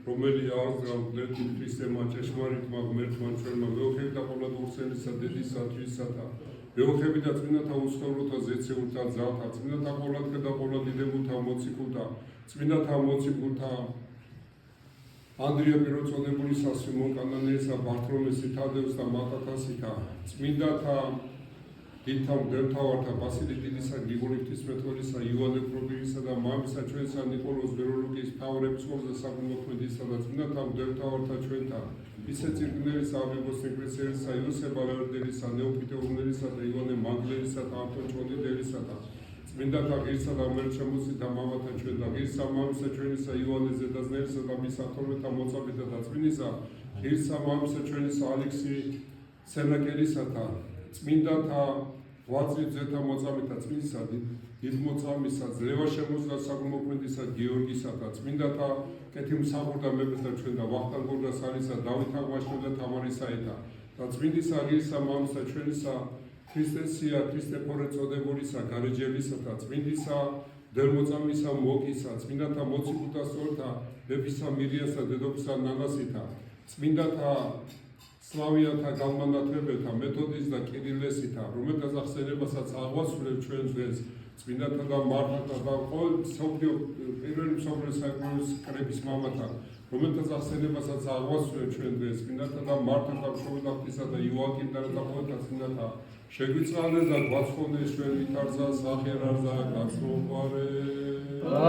რომელი არის გავლეთი ქრისტემა ჭეშმარიტმა ღმერთმა ჩვენმა მეოხები და ყველა დურსენისა დედისა თვისათა მეოხები და წმინდათა უსწოროთა ზეცეულთა ძალთა წმინდათა ყოვლადღე და ყოვლა დიდებულთა მოციქულთა წმინდათა მოციქულთა ანდრია პირველწოდებულისა სიმონ კანანეისა ბართლომეოსი თადეუსთა მატათასითა წმინდათა დიდთა მღვდელმთავართა ბასილი დიდისა გრიგოლი ღვთისმეტყველისა იოანე პრობირისა და მამისა ჩვენსა ნიკოლოზ ვეროლოგიის მთავარეპისკოპოსა საკურთხევლისა და წმინდათა მღვდელმთავართა ჩვენთან ისე წირკნელისა აბებოს ეკლესიისა იოსებ ბალარდელისა ნეოფიტე ურნელისა და იოანე მაგლერისა და ანტონ ჭონდიდელისა და წმინდათა ღირსა და ღმერთშემოსითა მამათა ჩვენ და ღირსა მამისა ჩვენისა იოანე ზედაზნელისა და მის 12 მოწაფეთა და წმინდისა ღირსა მამისა ჩვენისა ალექსი სენაკელისათა წმინდათა ვაძლის ძეთა მოწამეთა წმინდისა დიდმოწამისა ძლევა შემოსლა საკურთხევლისა გიორგისა და წმინდათა კეთილმსახურთა მეფეთა ჩვენ და ვახტანგ გორგასალისა დავით აღმაშენებელთა და თამარისაეთა და წმინდისა ღირსა მამისა ჩვენისა ქრისტესია ქრისტეფორე წოდებულისა გარეჯელისა და წმინდისა დელმოწამისა მოკისა წმინდათა მოციქულთა სწორთა მეფისა მირიასა დედოფლისა ნანასითა წმინდათა სლავიანთა განმანათლებელთა მეთოდის და კირილესითა რომელთა ახსენებასაც აღვასრულებ ჩვენ დღეს წმინდათა და მართლთა და ყოველ მსოფლიო პირველი მსოფლიო საეკლესიო კრების მამათა რომელთა ახსენებასაც აღვასრულებ ჩვენ დღეს წმინდათა და მართლთა მშობლათისა და იოაკიმ და ყოველთა წმინდათა შეგვიწყალეს და გვაცხონდეს ჩვენ ვითარცა სახერარსა გასწორე